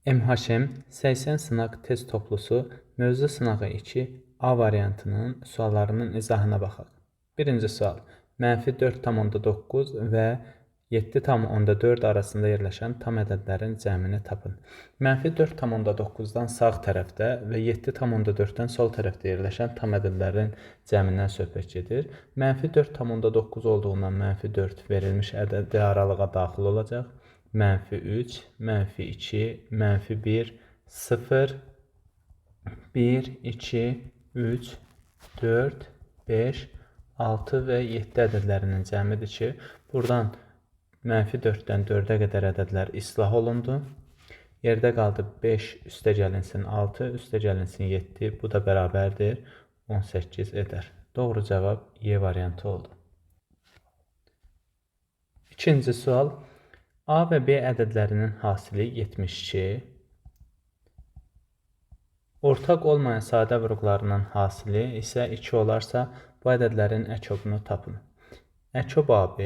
MHM 80 sınaq test toplusu mövzu sınağı 2 A variantının suallarının izahına baxaq. Birinci sual. -4,9 və 7,4 arasında yerləşən tam ədədlərin cəmini tapın. -4,9-dan sağ tərəfdə və 7,4-dən sol tərəfdə yerləşən tam ədədlərin cəmindən söhbət gedir. -4,9 olduğundan -4 verilmiş ədədi aralığa daxil olacaq. -3, -2, -1, 0, 1, 2, 3, 4, 5, 6 və 7 ədədlərinin cəmidir ki, buradan -4-dən 4-ə qədər ədədlər islah olundu. Yerdə qaldı 5 üstəgəlinsin 6, üstəgəlinsin 7, bu da bərabərdir 18 edər. Doğru cavab Y variantı oldu. İkinci sual. A və B ədədlərinin hasili 72. Ortaq olmayan sadə vurğularının hasili isə 2 olarsa, bu ədədlərin əkobunu tapın. Əkob AB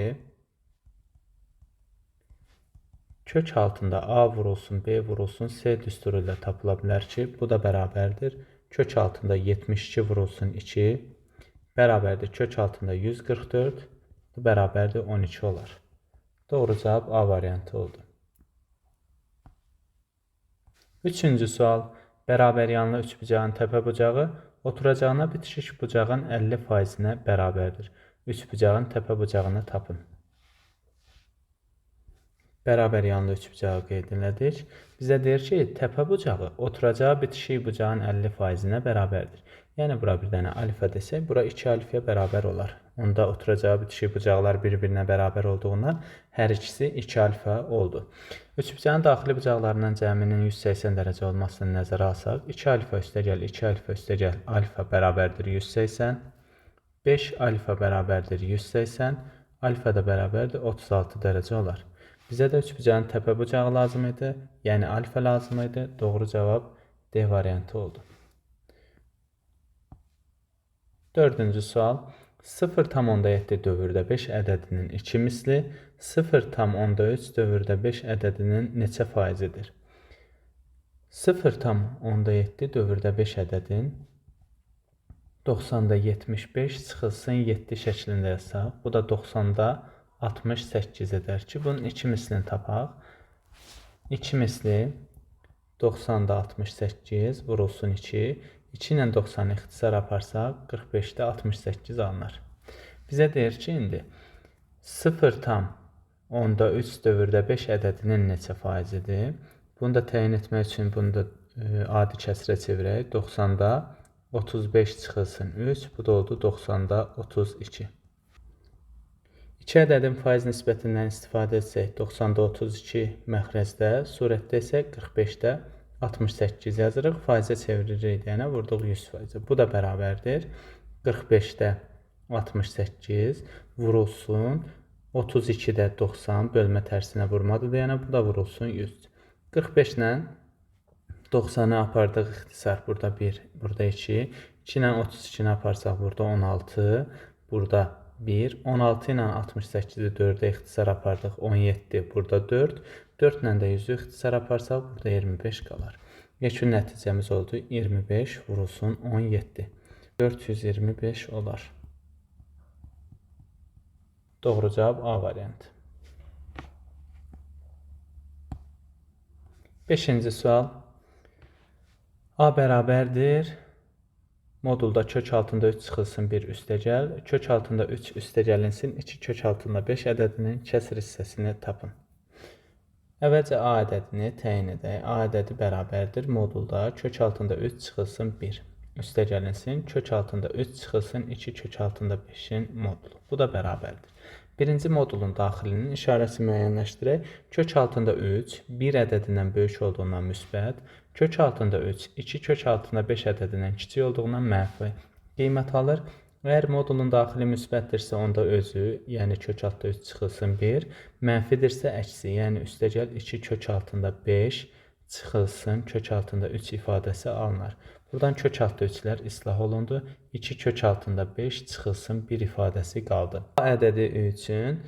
kök altında A vurulsun, B vurulsun, C düsturu ilə tapıla bilər ki, bu da bərabərdir. Kök altında 72 vurulsun 2, bərabərdir kök altında 144, bu bərabərdir 12 olar. Doğru cavab A variantı oldu. Üçüncü sual. Bərabər yanlı üçbucağın təpə bucağı oturacağına bitişik bucağın 50%-nə bərabərdir. Üçbucağın təpə bucağını tapın. Bərabər yanlı üçbucağı qeyd elədik. Bizə deyir ki, təpə bucağı oturacağı bitişik bucağın 50%-nə bərabərdir. Yəni, bura bir dənə alfa desək, bura 2 alfaya bərabər olar. Onda oturacağı bitişik bucaqlar bir-birinə bərabər olduğundan hər ikisi 2 alfa oldu. Üçbucağın daxili bucaqlarının cəminin 180 dərəcə olmasını nəzərə alsaq, 2 alfa üstəgəl 2 alfa üstəgəl alfa bərabərdir 180, 5 alfa bərabərdir 180, alfa da bərabərdir 36 dərəcə olar. Bizə də üçbucağın təpə bucağı lazım idi, yəni alfa lazım idi. Doğru cavab D variantı oldu. Dördüncü sual. 0,7 dövrdə 5 ədədinin 2 misli 0,3 dövrdə 5 ədədinin neçə faizidir? 0,7 dövrdə 5 ədədin 90-da 75 çıxılsın 7 şəklində yazsaq, bu da 90-da 68 edər ki, bunun 2 mislini tapaq. 2 misli 90-da 68 vurulsun 2. 2 ilə 90-ı ixtisar aparsaq, 45-də 68 alınır. Bizə deyir ki, indi 0,3 dövrdə 5 ədədinin neçə faizidir? Bunu da təyin etmək üçün bunu da adi kəsrə çevirək. 90-da 35 çıxılsın 3, bu da oldu 90-da 32. 2 ədədin faiz nisbətindən istifadə etsək, 90-da 32 məxrəcdə, surətdə isə 45-də 68 yazırıq, faizə çeviririk, yəni vurduq 100%. Bu da bərabərdir 45-də 68 vurulsun 32-də 90 bölmə tərsinə vurmadır, yəni bu da vurulsun 100. 45 ilə 90-ı apardıq ixtisar, burada 1, burada 2. 2 ilə 32-ni aparsaq, burada 16, burada 1. 16 ilə 68-i 4-ə ixtisar apardıq, 17, burada 4. 4 ilə də 100-ü ixtisar aparsaq, burada 25 qalar. Yekun nəticəmiz oldu 25 vurulsun 17. 425 olar. Doğru cavab A variantı. 5-ci sual. A bərabərdir. Modulda kök altında 3 çıxılsın 1 üstəgəl. Kök altında 3 üstəgəlinsin 2 kök altında 5 ədədinin kəsr hissəsini tapın. Əvvəlcə A ədədini təyin edək. A ədədi bərabərdir. Modulda kök altında 3 çıxılsın 1 üstəgəlinsin. Kök altında 3 çıxılsın 2 kök altında 5-in modulu. Bu da bərabərdir. Birinci modulun daxilinin işarəsi müəyyənləşdirək. Kök altında 3 1 ədədindən böyük olduğundan müsbət. Kök altında 3 2 kök altında 5 ədədindən kiçik olduğundan mənfi qiymət alır. Əgər modulun daxili müsbətdirsə, onda özü, yəni kök altında 3 çıxılsın 1, mənfidirsə əksi, yəni üstəgəl 2 kök altında 5 çıxılsın kök altında 3 ifadəsi alınır. Buradan kök altında 3-lər islah olundu. 2 kök altında 5 çıxılsın 1 ifadəsi qaldı. A ədədi üçün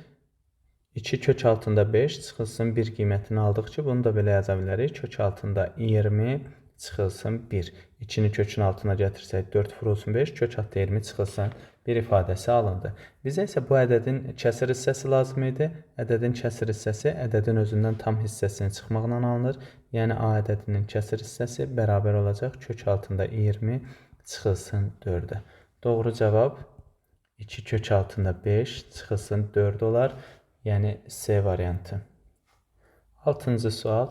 2 kök altında 5 çıxılsın 1 qiymətini aldıq ki, bunu da belə yaza bilərik. Kök altında 20 çıxılsın 1. 2-ni kökün altına gətirsək 4 vurulsun 5, kök altında 20 çıxılsın 1 ifadəsi alındı. Bizə isə bu ədədin kəsr hissəsi lazım idi. Ədədin kəsr hissəsi ədədin özündən tam hissəsinin çıxmaqla alınır. Yəni A ədədinin kəsr hissəsi bərabər olacaq kök altında 20 çıxılsın 4-ə. Doğru cavab 2 kök altında 5 çıxılsın 4 olar. Yəni C variantı. 6-cı sual.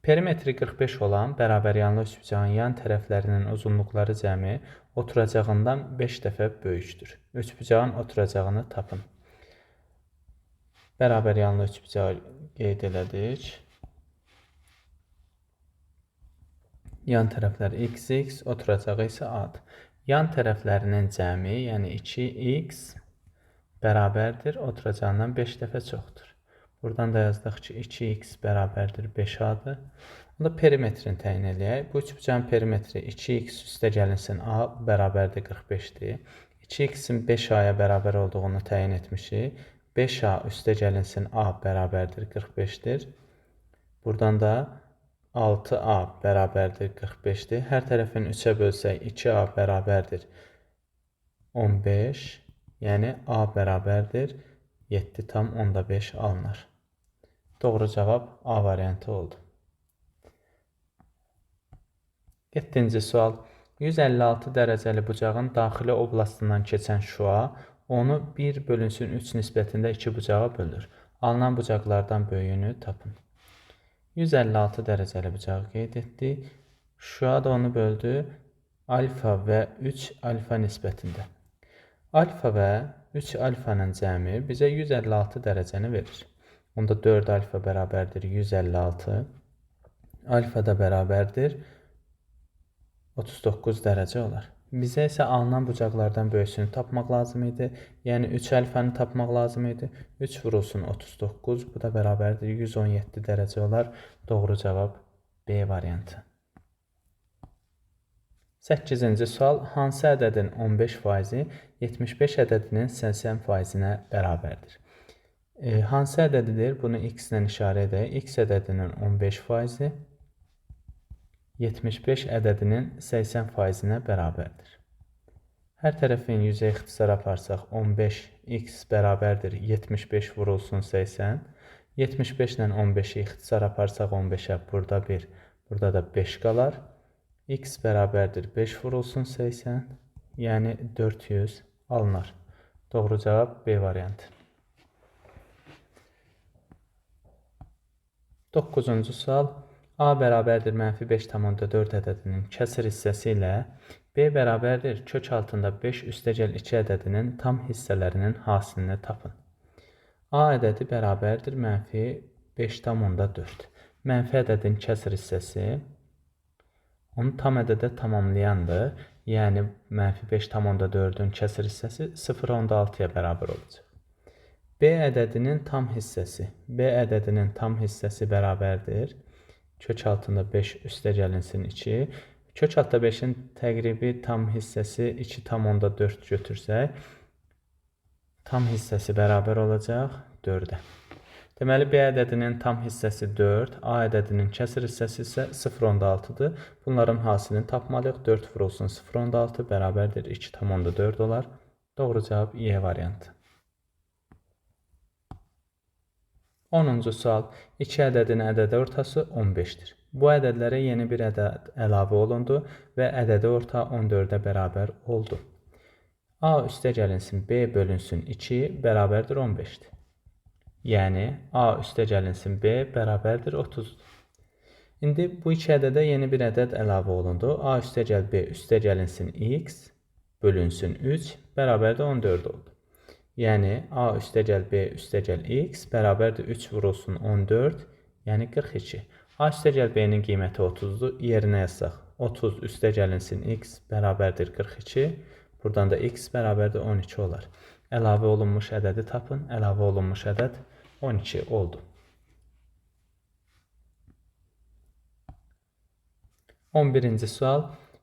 Perimetri 45 olan bərabər yanlı üçbucağın yan tərəflərinin uzunluqları cəmi oturacağından 5 dəfə böyükdür. Üçbucağın oturacağını tapın. Bərabər yanlı üçbucağı qeyd elədik. Yan tərəflər x, oturacağı isə a-dır. Yan tərəflərinin cəmi, yəni 2x bərabərdir, oturacağından 5 dəfə çoxdur. Buradan da yazdıq ki, 2x bərabərdir 5a-dır. Onda perimetrini təyin edək. Bu üçbucağın perimetri 2x üstə gəlinsin a bərabərdir 45-dir. 2x-in 5a-ya bərabər olduğunu təyin etmişik. 5a üstə gəlinsin a bərabərdir 45-dir. Buradan da 6a bərabərdir 45-dir. Hər tərəfin 3-ə bölsək 2a bərabərdir 15. Yəni a bərabərdir 7,5 alınır. Doğru cavab A variantı oldu. 7-ci sual. 156 dərəcəli bucağın daxili oblastından keçən şua onu 1/3 nisbətində 2 bucağa bölür. Alınan bucaqlardan böyüyünü tapın. 156 dərəcəli bucağı qeyd etdik. Şua da onu böldü alfa və 3 alfa nisbətində. Alfa və 3 alfanın cəmi bizə 156 dərəcəni verir. Onda 4 alfa bərabərdir 156. Alfa da bərabərdir 39 dərəcə olar. Bizə isə alınan bucaqlardan böyüsünü tapmaq lazım idi. Yəni 3 alfanı tapmaq lazım idi. 3 vurulsun 39, bu da bərabərdir 117 dərəcə olar. Doğru cavab B variantı. 8-ci sual. Hansı ədədin 15%-i 75 ədədinin 80%-nə bərabərdir? Hansı ədədidir? Bunu x ilə işarə edək. X ədədinin 15%-i 75 ədədinin 80%-nə bərabərdir. Hər tərəfin 100-ə ixtisar aparsaq 15x bərabərdir 75 vurulsun 80. 75 ilə 15-i ixtisar aparsaq 15-ə burada 1, burada da 5 qalar. X bərabərdir 5 vurulsun 80, yəni 400 alınır. Doğru cavab B variantı. 9-cu sual. A bərabərdir -5,4 ədədinin kəsr hissəsi ilə B bərabərdir kök altında 5 üstəgəl 2 ədədinin tam hissələrinin hasilini tapın. A ədədi bərabərdir -5,4. Mənfi ədədin kəsr hissəsi onu tam ədədə tamamlayandır. Yəni, -5,4-ün kəsr hissəsi 0,6-ya bərabər olacaq. B ədədinin tam hissəsi. B ədədinin tam hissəsi bərabərdir. Kök altında 5 üstə gəlinsin 2. Kök altında 5-in təqribi tam hissəsi 2,4 götürsək, tam hissəsi bərabər olacaq 4-ə. Deməli, B ədədinin tam hissəsi 4, A ədədinin kəsr hissəsi isə 0,6-dır. Bunların hasilini tapmalıyıq. 4 vurulsun 0,6 bərabərdir 2,4 olar. Doğru cavab E variantı. 10-cu sual. 2 ədədin ədədi ortası 15-dir. Bu ədədlərə yeni bir ədəd əlavə olundu və ədədi orta 14-ə bərabər oldu. A üstə gəlinsin B bölünsün 2 bərabərdir 15-dir. Yəni, A üstə gəlinsin B bərabərdir 30-dur. İndi bu iki ədədə yeni bir ədəd əlavə olundu. A üstə gəl B üstə gəlinsin x bölünsün 3 bərabərdir 14 oldu. Yəni, A üstə gəl B üstə gəl x bərabərdir 3 vurulsun 14, yəni 42. A üstə gəl B-nin qiyməti 30-dur. Yerinə yazsaq 30 üstə gəlinsin x bərabərdir 42. Buradan da x bərabərdir 12 olar. Əlavə olunmuş ədədi tapın. Əlavə olunmuş ədəd 12 oldu. 11-ci sual.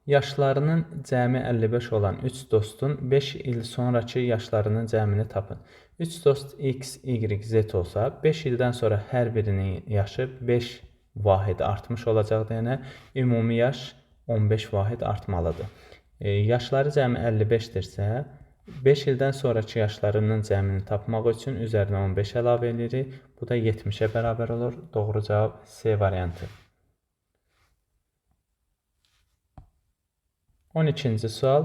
Yaşlarının cəmi 55 olan 3 dostun 5 il sonraki yaşlarının cəmini tapın. 3 dost X, Y, Z olsa 5 ildən sonra hər birinin yaşı 5 vahid artmış olacaq deyənə ümumi yaş 15 vahid artmalıdır. Yaşları cəmi 55-dirsə 5 ildən sonraki yaşlarının cəmini tapmaq üçün üzərinə 15 əlavə edirik. Bu da 70-ə bərabər olur. Doğru cavab C variantı. 12-ci sual.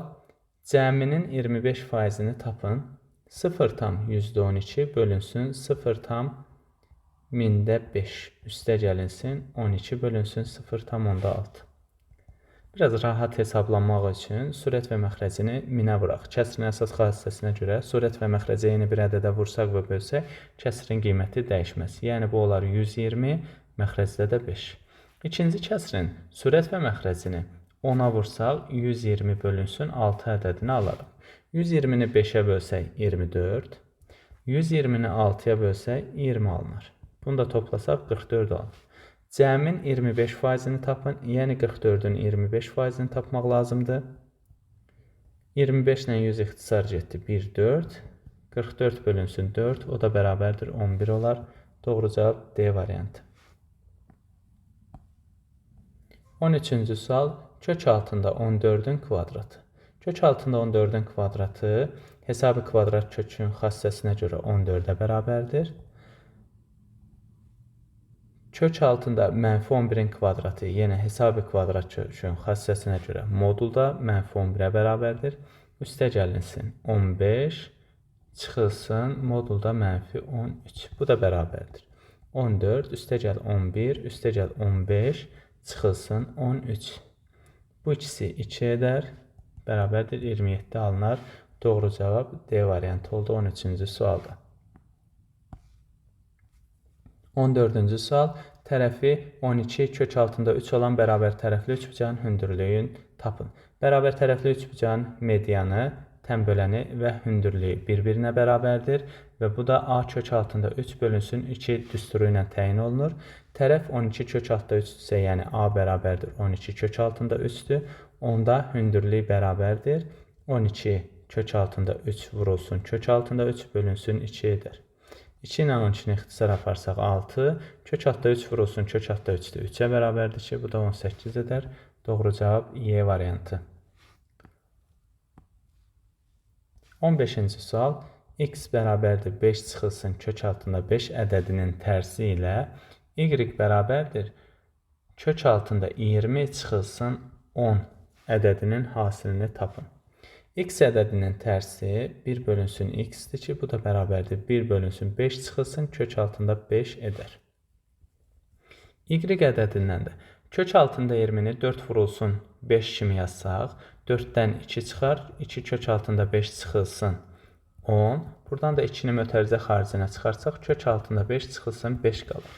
Cəminin 25%-ni tapın. 0,12 bölünsün 0,5 üstə gəlinsin 12 bölünsün 0,6. Biraz rahat hesablanmaq üçün surət və məxrəcini minə vuraq. Kəsrin əsas xassəsinə görə surət və məxrəcə yeni bir ədədə vursaq və bölsək, kəsrin qiyməti dəyişməz. Yəni bu olar 120, məxrəcdə də 5. İkinci kəsrin surət və məxrəcini 10-a vursaq 120 bölünsün 6 ədədini alarıq. 120-ni 5-ə bölsək 24, 120-ni 6-ya bölsək 20 alınır. Bunu da toplasaq 44 alınır. Cəmin 25%-ni tapın, yəni 44-ün 25%-ni tapmaq lazımdır. 25 ilə 100 ixtisar getdi 1, 4. 44 bölünsün 4, o da bərabərdir 11 olar. Doğru cavab D variantı. 13-cü sual. Kök altında 14-ün kvadratı. Kök altında 14-ün kvadratı hesabı kvadrat kökün xassəsinə görə 14-ə bərabərdir. Kök altında mənfi 11-in kvadratı yenə hesabı kvadrat kökün xassəsinə görə modulda mənfi 11-ə bərabərdir. Üstə gəlinsin 15, çıxılsın modulda mənfi 13. Bu da bərabərdir. 14, üstə gəl 11, üstə gəl 15, çıxılsın 13. Bu ikisi 2 edər, bərabərdir 27 alınar. Doğru cavab D variantı oldu 13-cü sualda. 14-cü sual. Tərəfi 12 kök altında 3 olan bərabər tərəfli üçbucağın hündürlüyünü tapın. Bərabər tərəfli üçbucağın medianı, tənböləni və hündürlüyü bir-birinə bərabərdir və bu da A kök altında 3 bölünsün 2 düsturu ilə təyin olunur. Tərəf 12 kök altında 3 isə, yəni A bərabərdir 12 kök altında 3-dür. Onda hündürlük bərabərdir 12 kök altında 3 vurulsun kök altında 3 bölünsün 2 edər. 2 ilə 12-ni ixtisar aparsaq 6, kök altında 3 vurulsun kök altında 3-dür. 3-ə bərabərdir ki, bu da 18 edər. Doğru cavab Y variantı. 15-ci sual. X bərabərdir 5 çıxılsın kök altında 5 ədədinin tərsi ilə Y bərabərdir kök altında 20 çıxılsın 10 ədədinin hasilini tapın. X ədədinin tərsi 1 bölünsün X-dir ki, bu da bərabərdir 1 bölünsün 5 çıxılsın kök altında 5 edər. Y ədədindən də kök altında 20-ni 4 vurulsun 5 kimi yazsaq, 4-dən 2 çıxar, 2 kök altında 5 çıxılsın 10. Buradan da 2-ni mötərizə xaricinə çıxarsaq, kök altında 5 çıxılsın 5 qalır.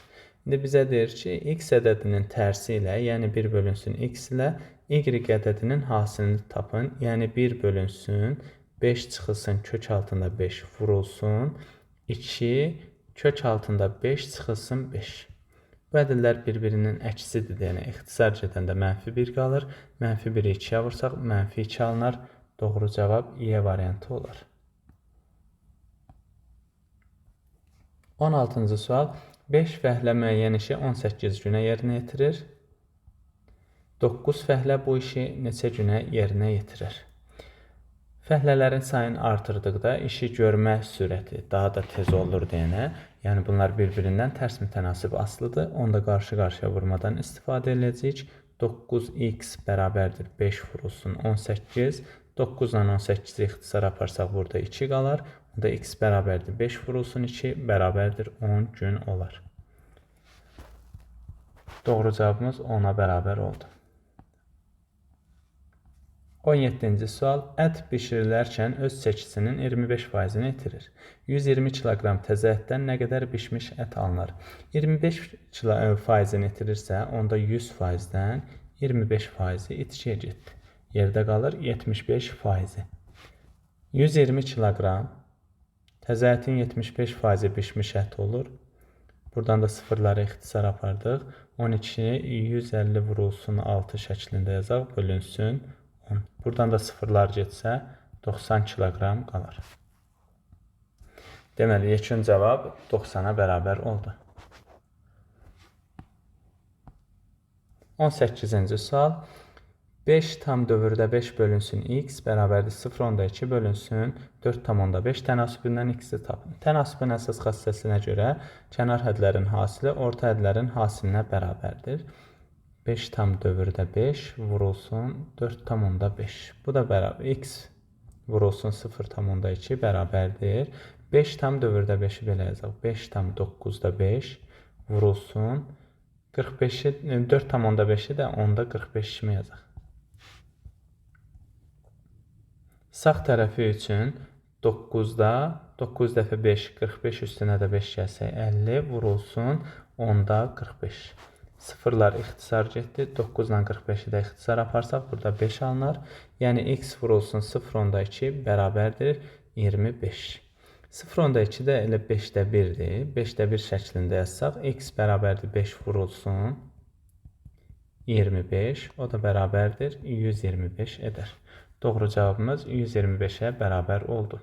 İndi bizə deyir ki, X ədədinin tərsi ilə, yəni 1 bölünsün X ilə Y ədədinin hasilini tapın. Yəni 1 bölünsün 5 çıxılsın kök altında 5 vurulsun 2 kök altında 5 çıxılsın 5. Bu ədədlər bir-birinin əksidir. Yəni ixtisar gedəndə mənfi 1 qalır. Mənfi 1-i 2-yə vursaq, mənfi 2 alınar. Doğru cavab Y variantı olar. 16-cı sual. 5 fəhlə müəyyən işi 18 günə yerinə yetirir. 9 fəhlə bu işi neçə günə yerinə yetirir? Fəhlələrin sayını artırdıqda işi görmə sürəti daha da tez olur deyənə, yəni bunlar bir-birindən tərs mütənasib asılıdır. Onda qarşı-qarşıya vurmadan istifadə edəcəyik. 9x bərabərdir 5 vurulsun 18. 9 ilə 18-i ixtisar aparsaq burada 2 qalar. Onda x bərabərdir 5 vurulsun 2 bərabərdir 10 gün olar. Doğru cavabımız 10-a bərabər oldu. 17-ci sual. Ət bişirilərkən öz çəkisinin 25%-ni itirir. 120 kiloqram təzə ətdən nə qədər bişmiş ət alınır? 25%-ni itirirsə, onda 100%-dən 25%-i itkiyə getdi. Yerdə qalır 75%. 120 kiloqram təzə ətin 75%-i bişmiş ət olur. Buradan da sıfırları ixtisar apardıq. 12 150 vurulsun 6 şəklində yazaq, bölünsün 10. Buradan da sıfırlar getsə 90 kiloqram qalar. Deməli, yekun cavab 90-a bərabər oldu. 18-ci sual. 5 tam dövrdə 5 bölünsün x bərabərdir 0,2 bölünsün 4,5 tənasibindən x-i tapın. Tənasibin əsas xassəsinə görə kənar hədlərin hasili orta hədlərin hasilinə bərabərdir. 5 tam dövrdə 5 vurulsun 4,5. Bu da bərabər x vurulsun 0,2 bərabərdir. 5 tam dövrdə 5-i belə yazaq. 5 tam 9-da 5 vurulsun 45-i 4,5-i də 10-da 45 kimi yazaq. Sağ tərəfi üçün 9-da 9 dəfə 5, 45 üstünə də 5 gəlsək 50 vurulsun 10-da 45. Sıfırlar ixtisar getdi. 9 ilə 45-i də ixtisar aparsaq burada 5 alınır. Yəni x vurulsun 0,2 bərabərdir 25. 0,2 də elə 5-də 1-dir. 5-də 1 şəklində yazsaq x bərabərdir 5 vurulsun 25. O da bərabərdir 125 edər. Doğru cavabımız 125-ə bərabər oldu.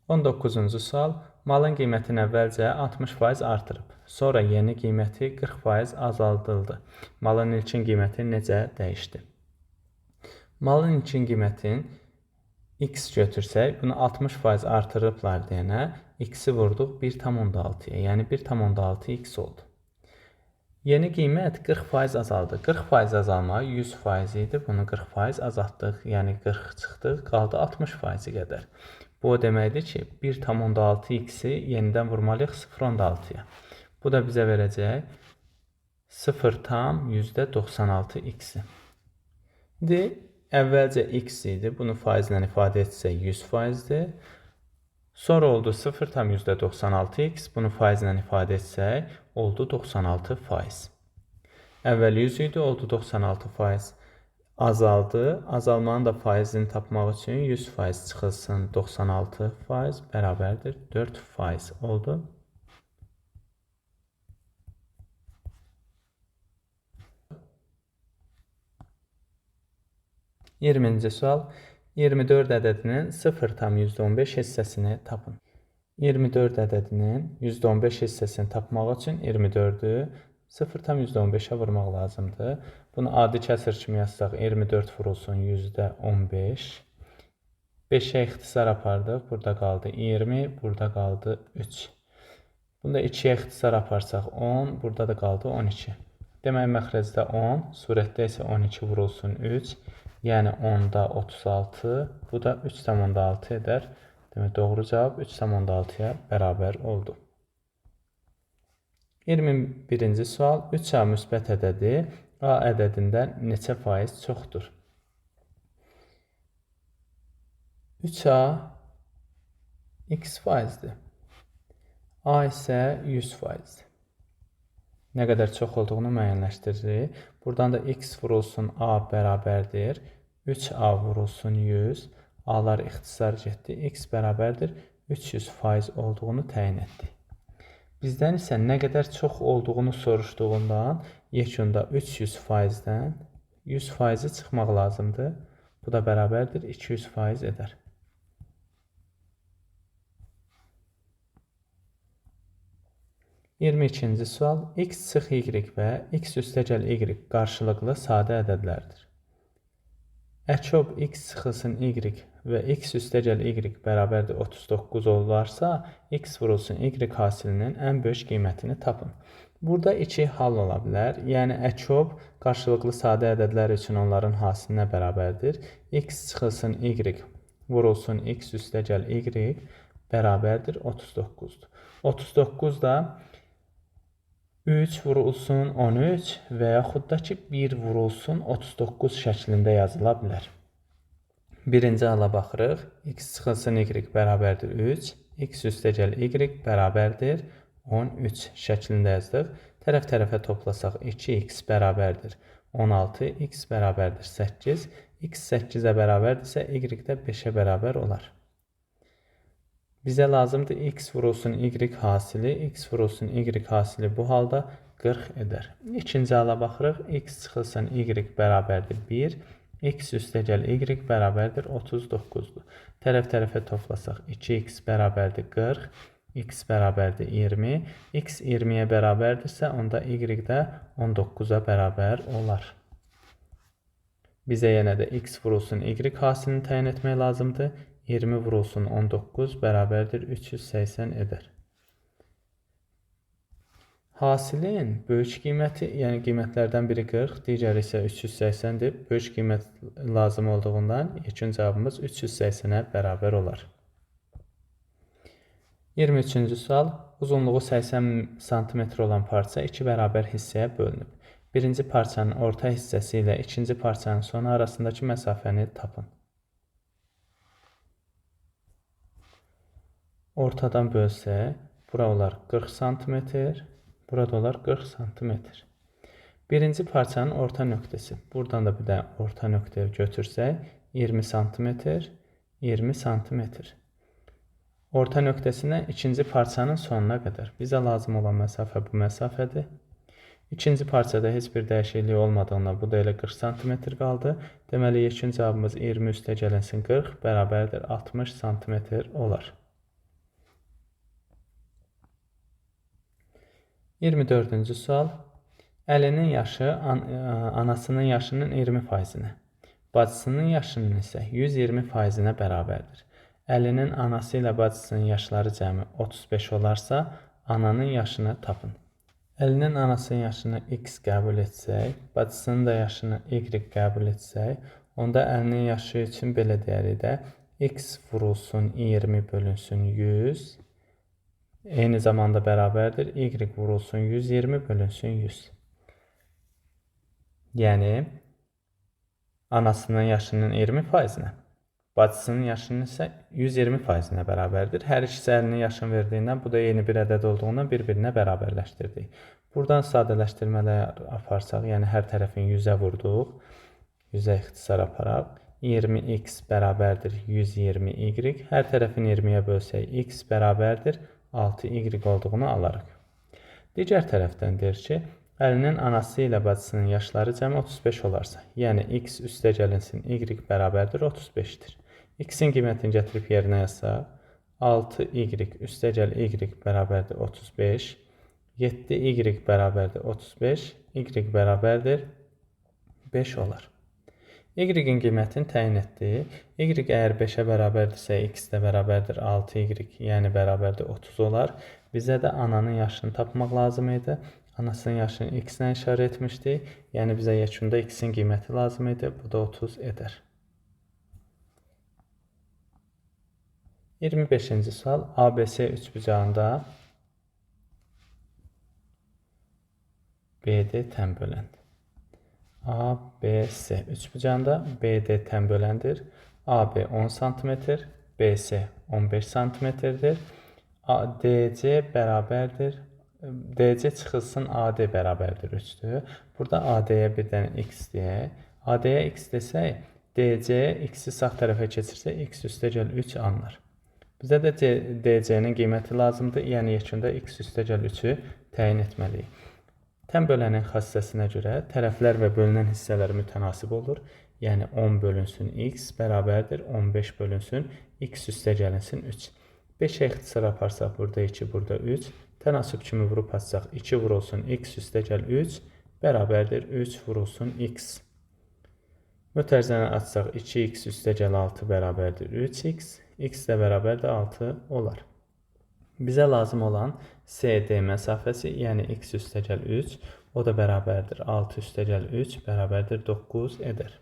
19-cu sual. Malın qiymətini əvvəlcə 60% artırıb. Sonra yeni qiyməti 40% azaldıldı. Malın ilkin qiyməti necə dəyişdi? Malın ilkin qiymətin x götürsək, bunu 60% artırıblar deyənə x-i vurduq 1,6-ya. Yəni 1,6 x oldu. Yeni qiymət 40% azaldı. 40% azalma 100% idi. Bunu 40% azaltdıq. Yəni 40 çıxdıq. Qaldı 60% qədər. Bu o deməkdir ki, 1,6 x-i yenidən vurmalıyıq 0,6-ya. Bu da bizə verəcək 0,96 x-i. İndi əvvəlcə x idi. Bunu faizlə ifadə etsək 100%-dir. Sonra oldu 0,96 x. Bunu faizlə ifadə etsək oldu 96%. Əvvəl 100 idi, oldu 96%. Azaldı. Azalmanın da faizini tapmaq üçün 100% çıxılsın 96% bərabərdir 4% oldu. Yirminci sual. 24 ədədinin 0,15 hissəsini tapın. 24 ədədinin %15 hissəsini tapmaq üçün 24-ü 0,15-ə vurmaq lazımdır. Bunu adi kəsir kimi yazsaq 24 vurulsun %15. 5-ə ixtisar apardıq. Burada qaldı 20, burada qaldı 3. Bunda 2-yə ixtisar aparsaq 10, burada da qaldı 12. Demək məxrəcdə 10, surətdə isə 12 vurulsun 3. Yəni 10-da 36, bu da 3,6 edər. Demək, doğru cavab 3,6-ya bərabər oldu. 21-ci sual. 3A müsbət ədədi A ədədindən neçə faiz çoxdur? 3A x faizdir. A isə 100%-dir. Nə qədər çox olduğunu müəyyənləşdiririk. Buradan da x vurulsun A bərabərdir 3A vurulsun 100. A-lar ixtisar getdi. X bərabərdir 300% olduğunu təyin etdik. Bizdən isə nə qədər çox olduğunu soruşduğundan yekunda 300%-dən 100%-i çıxmaq lazımdır. Bu da bərabərdir 200% edər. İyirmi ikinci sual. X çıx y və x üstəgəl y qarşılıqlı sadə ədədlərdir. Əçob x çıxılsın y və x üstəgəl y bərabərdir 39 olarsa, x vurulsun y hasilinin ən böyük qiymətini tapın. Burada iki hal ola bilər. Yəni, əçob qarşılıqlı sadə ədədlər üçün onların hasilinə bərabərdir. X çıxılsın y vurulsun x üstəgəl y bərabərdir 39-dur. 39 da 3 vurulsun 13 və yaxud da ki 1 vurulsun 39 şəklində yazıla bilər. Birinci hala baxırıq. X çıxılsın y bərabərdir 3. X üstəgəl y bərabərdir 13 şəklində yazdıq. Tərəf-tərəfə toplasaq 2x bərabərdir 16, x bərabərdir 8. X 8-ə bərabərdirsə y də 5-ə bərabər olar. Bizə lazımdır x vurulsun y hasili. X vurulsun y hasili bu halda 40 edər. İkinci hala baxırıq. X çıxılsın y bərabərdir 1. X üstəgəl y bərabərdir 39-dur. Tərəf-tərəfə toplasaq 2x bərabərdir 40. X bərabərdir 20. X 20-yə bərabərdirsə, onda y də 19-a bərabər olar. Bizə yenə də x vurulsun y hasilini təyin etmək lazımdır. 20 vurulsun 19 bərabərdir 380 edər. Hasilin böyük qiyməti, yəni qiymətlərdən biri 40, digəri isə 380-dir. Böyük qiymət lazım olduğundan yekun cavabımız 380-ə bərabər olar. 23-cü sual. Uzunluğu 80 sm olan parça 2 bərabər hissəyə bölünüb. Birinci parçanın orta hissəsi ilə ikinci parçanın sonu arasındakı məsafəni tapın. Ortadan bölsək, bura olar 40 sm, burada olar 40 sm. Birinci parçanın orta nöqtəsi. Buradan da bir də orta nöqtəyə götürsək, 20 sm, 20 sm. Orta nöqtəsindən ikinci parçanın sonuna qədər. Bizə lazım olan məsafə bu məsafədir. İkinci parçada heç bir dəyişiklik olmadığından bu da elə 40 sm qaldı. Deməli, yekun cavabımız 20 üstə gəlinsin 40 bərabərdir 60 sm olar. 24-cü sual. Əlinin yaşı anasının yaşının 20%-nə, bacısının yaşının isə 120%-nə bərabərdir. Əlinin anası ilə bacısının yaşları cəmi 35 olarsa, ananın yaşını tapın. Əlinin anasının yaşını x qəbul etsək, bacısının da yaşını y qəbul etsək, onda əlinin yaşı üçün belə deyərik də, x vurulsun 20 bölünsün 100, eyni zamanda bərabərdir, y vurulsun 120 bölünsün 100. Yəni, anasının yaşının 20%-nə, bacısının yaşının isə 120%-nə bərabərdir. Hər ikisi əlinin yaşını verdiyindən, bu da yeni bir ədəd olduğundan bir-birinə bərabərləşdirdik. Buradan sadələşdirmələr aparsaq, yəni hər tərəfin 100-ə vurduq, 100-ə ixtisar aparaq, 20x bərabərdir 120y, hər tərəfin 20-yə bölsək, x bərabərdir 6y olduğunu alarıq. Digər tərəfdən deyir ki, əlinin anası ilə bacısının yaşları cəmi 35 olarsa, yəni x üstə gəlinsin y bərabərdir 35-dir. X-in qiymətini gətirib yerinə yazsaq, 6y üstə gəl y bərabərdir 35, 7y bərabərdir 35, y bərabərdir 5 olar. Y-in qiymətini təyin etdik. Y əgər 5-ə bərabərdirsə, x də bərabərdir 6y, yəni bərabərdir 30 olar. Bizə də ananın yaşını tapmaq lazım idi. Anasının yaşını x ilə işarə etmişdik. Yəni bizə yekunda x-in qiyməti lazım idi. Bu da 30 edər. 25-ci sual. ABC üçbucağında BD tən böləndir. ABC üçbucağında BD tən böləndir. AB 10 cm, BC 15 cm-dir. DC bərabərdir. DC çıxılsın AD bərabərdir 3-dür. Burada AD-yə bir dənə x deyək. AD-yə x desək, DC x-i sağ tərəfə keçirsə, x üstə gəl 3 alınır. Bizə də DC-nin qiyməti lazımdır. Yəni, yekunda x üstə gəl 3-ü təyin etməliyik. Tən bölənin xassəsinə görə tərəflər və bölünən hissələr mütənasib olur. Yəni, 10 bölünsün x bərabərdir 15 bölünsün x üstə gəlinsin 3. 5-ə ixtisar aparsaq, burada 2, burada 3. Tənasib kimi vurub açsaq, 2 vurulsun x üstə gəl 3 bərabərdir 3 vurulsun x. Mötərizəni açsaq, 2x üstə gəl 6 bərabərdir 3x. X də bərabərdir 6 olar. Bizə lazım olan CD məsafəsi, yəni x üstə gəl 3, o da bərabərdir 6 üstə gəl 3 bərabərdir 9 edər.